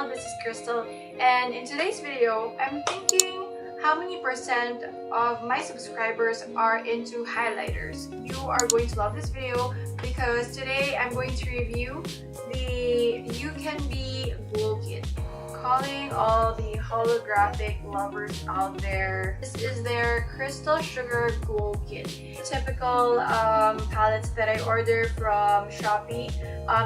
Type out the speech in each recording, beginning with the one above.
channel. This is Crystal, and in today's video, I'm thinking how many percent of my subscribers are into highlighters. You are going to love this video because today I'm going to review the Ucanbe Glow Kit. Calling all the holographic lovers out there, this is their Crystal Sugar Glow Kit. Typical palettes that I order from Shopee.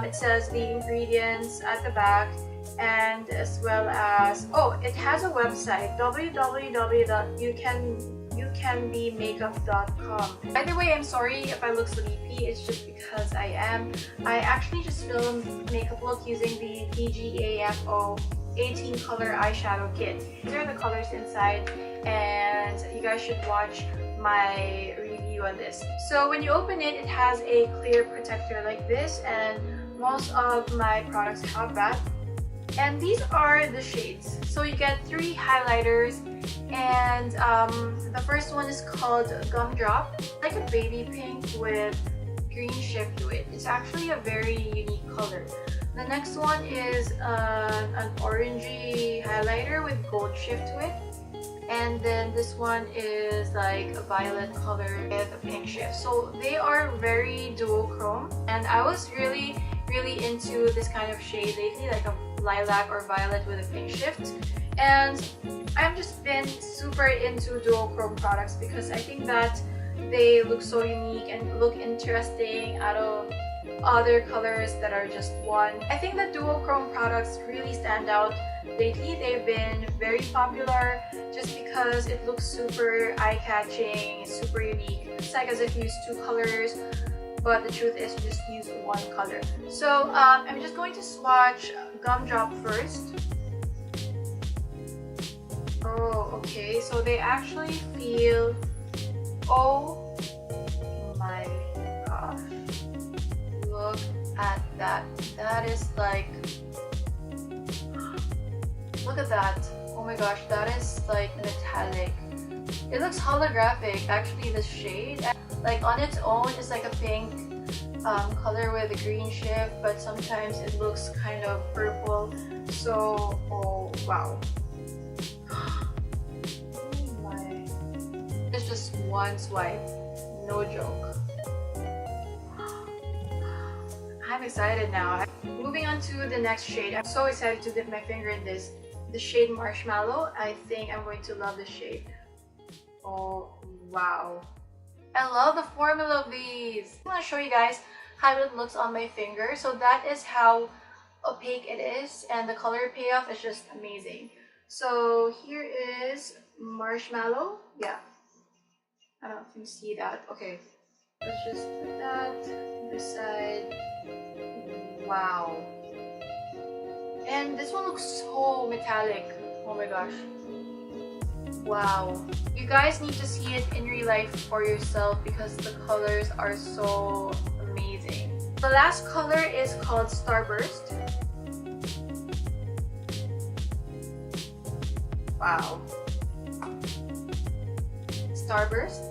It says the ingredients at the back, and as well as, it has a website, www.ucanbemakeup.com. By the way, I'm sorry if I look sleepy, it's just because I am. I actually just filmed makeup look using the PGAFO 18 color eyeshadow kit. These are the colors inside, and you guys should watch my review on this. So when you open it, it has a clear protector like this, and most of my products have that. And these are the shades. So you get 3 highlighters, and the first one is called Gumdrop, like a baby pink with green shift to it. It's actually a very unique color. The next one is an orangey highlighter with gold shift to it. And then this one is like a violet color with a pink shift. So they are very duochrome, and I was really into this kind of shade lately, like a lilac or violet with a pink shift. And I've just been super into duochrome products because I think that they look so unique and look interesting out of other colors that are just one. I think the duochrome products really stand out lately. They've been very popular just because it looks super eye-catching, super unique. It's like as if you use 2 colors, but the truth is just use 1 color. So I'm just going to swatch Gumdrop first. Oh, okay, so they actually feel, oh my gosh, look at that. That is like, look at that. Oh my gosh, that is like metallic. It looks holographic, actually, this shade. Like on its own, it's like a pink color with a green shift, but sometimes it looks kind of purple. So, oh wow. Oh my. It's just 1 swipe, no joke. I'm excited now. Moving on to the next shade. I'm so excited to dip my finger in this. The shade Marshmallow. I think I'm going to love this shade. Oh wow. I love the formula of these. I'm going to show you guys how it looks on my finger. So that is how opaque it is, and the color payoff is just amazing. So here is Marshmallow. Yeah. I don't know if you see that. Okay. Let's just put that this side. Wow. And this one looks so metallic. Oh my gosh. Wow. You guys need to see it in real life for yourself because the colors are so amazing. The last color is called Starburst. Wow. Starburst.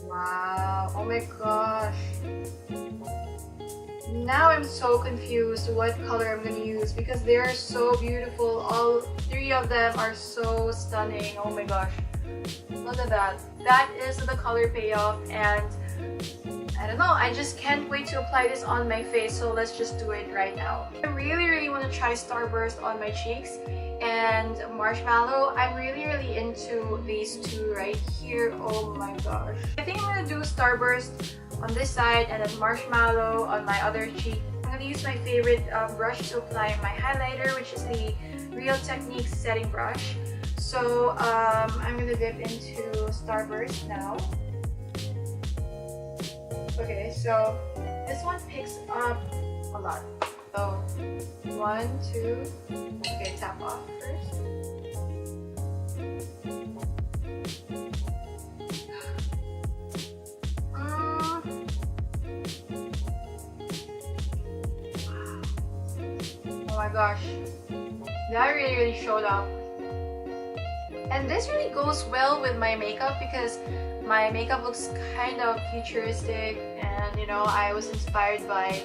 Wow. Oh my gosh. Now I'm so confused what color I'm going to use because they are so beautiful. All 3 of them are so stunning. Oh my gosh. Look at that. That is the color payoff, and I don't know, I just can't wait to apply this on my face, so let's just do it right now. I really want to try Starburst on my cheeks, and Marshmallow. I'm really into these 2 right here. Oh my gosh. I think I'm going to do Starburst on this side and then Marshmallow on my other cheek. I'm going to use my favorite brush to apply my highlighter, which is the Real Techniques setting brush. So I'm going to dip into Starburst now. Okay, so this one picks up a lot. So 1, 2, okay, tap off first. Oh my gosh, that really showed up. And this really goes well with my makeup because my makeup looks kind of futuristic, and you know, I was inspired by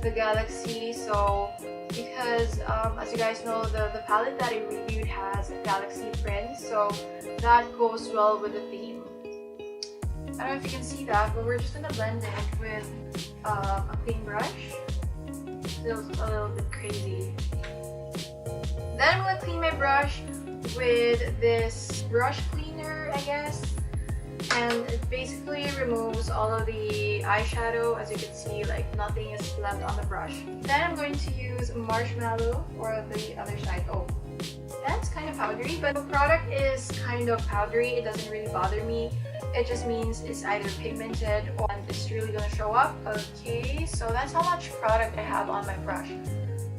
the Galaxy. So because as you guys know, the palette that I reviewed has Galaxy print, so that goes well with the theme. I don't know if you can see that, but we're just gonna blend it with a clean brush. Feels a little bit crazy. Then I'm gonna clean my brush with this brush cleaner, I guess, and it basically removes all of the eyeshadow. As you can see, like nothing is left on the brush. Then I'm going to use marshmallow for the other side. Oh, that's kind of powdery, but the product is kind of powdery. It doesn't really bother me. It just means it's either pigmented or it's really gonna show up. Okay, so that's how much product I have on my brush.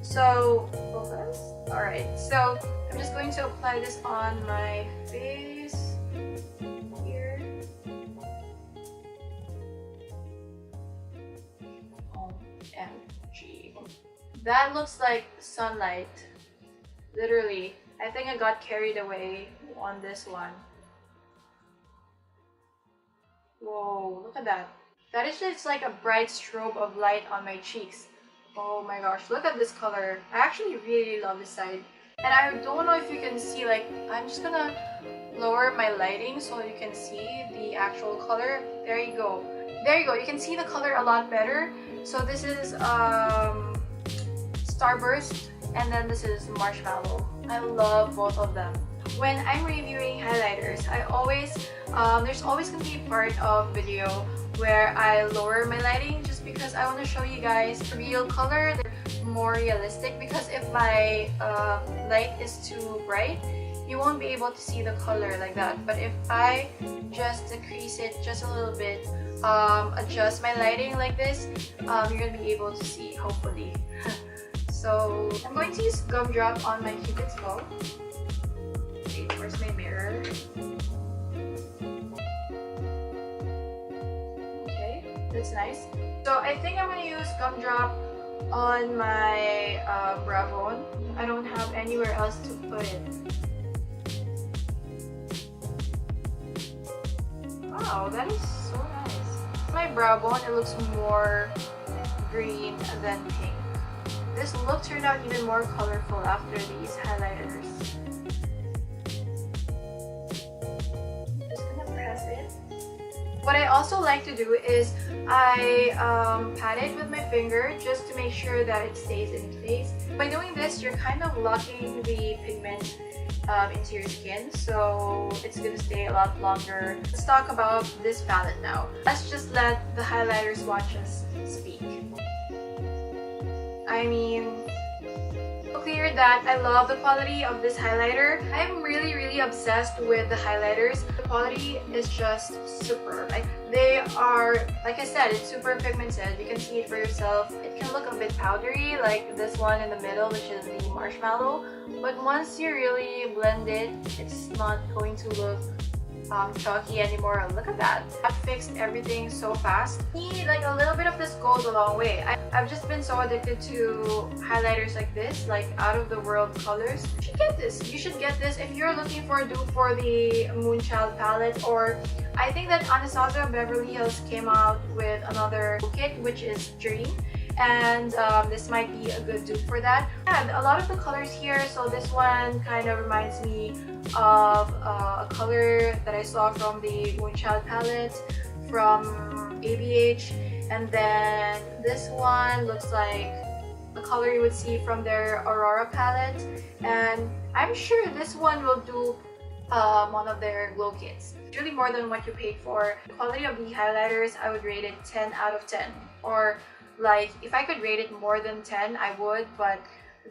So focus. Alright, so I'm just going to apply this on my face here. OMG. That looks like sunlight. Literally. I think I got carried away on this one. Whoa, look at that. That is just like a bright strobe of light on my cheeks. Oh my gosh, look at this color. I actually really love this side. And I don't know if you can see, like, I'm just gonna lower my lighting so you can see the actual color. There you go. There you go. You can see the color a lot better. So this is Starburst, and then this is Marshmallow. I love both of them. When I'm reviewing highlighters, I always there's always gonna be a part of video where I lower my lighting just because I want to show you guys the real color. They're more realistic, because if my light is too bright, you won't be able to see the color like that. But if I just decrease it just a little bit, adjust my lighting like this, you're gonna be able to see, hopefully. So I'm going to use gumdrop on my Cupid's bow. Wait, where's my mirror? Okay, that's nice. So I think I'm gonna use gumdrop on my brow bone. I don't have anywhere else to put it. Wow, that is so nice. My brow bone, it looks more green than pink. This look turned out even more colorful after these highlighters. Just gonna press it. What I also like to do is I pat it with my finger just to make sure that it stays in place. By doing this, you're kind of locking the pigment into your skin, so it's gonna stay a lot longer. Let's talk about this palette now. Let's just let the highlighter swatches speak. I mean, clear that I love the quality of this highlighter. I'm really obsessed with the highlighters. The quality is just superb. They are, like I said, it's super pigmented. You can see it for yourself. It can look a bit powdery, like this one in the middle, which is the marshmallow. But once you really blend it, it's not going to look chalky anymore. Look at that. That fixed everything so fast. Like a little bit of this goes a long way. I've just been so addicted to highlighters like this, like out of the world colors. You should get this. You should get this if you're looking for a dupe for the Moonchild palette. Or I think that Anastasia Beverly Hills came out with another kit, which is Dream, and this might be a good dupe for that. Yeah, a lot of the colors here. So this one kind of reminds me of a color that I saw from the Moonchild palette from ABH, and then this one looks like the color you would see from their Aurora palette, and I'm sure this one will do one of their glow kits. It's really more than what you paid for. The quality of the highlighters, I would rate it 10 out of 10, or like if I could rate it more than 10 I would, but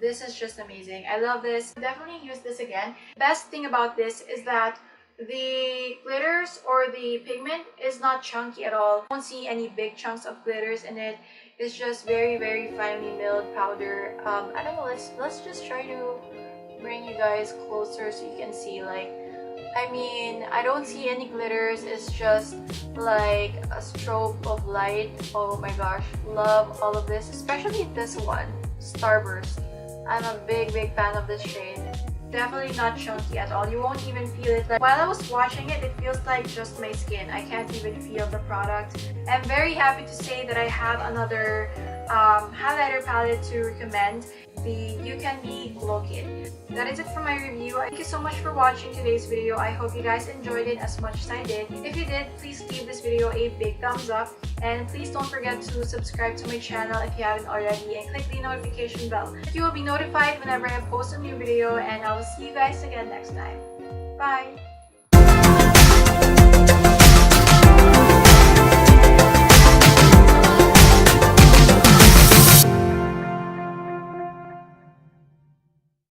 this is just amazing. I love this. Definitely use this again. Best thing about this is that the glitters or the pigment is not chunky at all. I don't see any big chunks of glitters in it. It's just very finely milled powder. I don't know, let's just try to bring you guys closer so you can see. Like, I mean, I don't see any glitters. It's just like a strobe of light. Oh my gosh, love all of this, especially this one, Starburst. I'm a big fan of this shade. Definitely not chunky at all. You won't even feel it. Like, while I was watching it, it feels like just my skin. I can't even feel the product. I'm very happy to say that I have another highlighter palette to recommend, the Ucanbe Glow Kit. That is it for my review. Thank you so much for watching today's video. I hope you guys enjoyed it as much as I did. If you did, please give this video a big thumbs up. And please don't forget to subscribe to my channel if you haven't already, and click the notification bell. You will be notified whenever I post a new video, and I will see you guys again next time. Bye!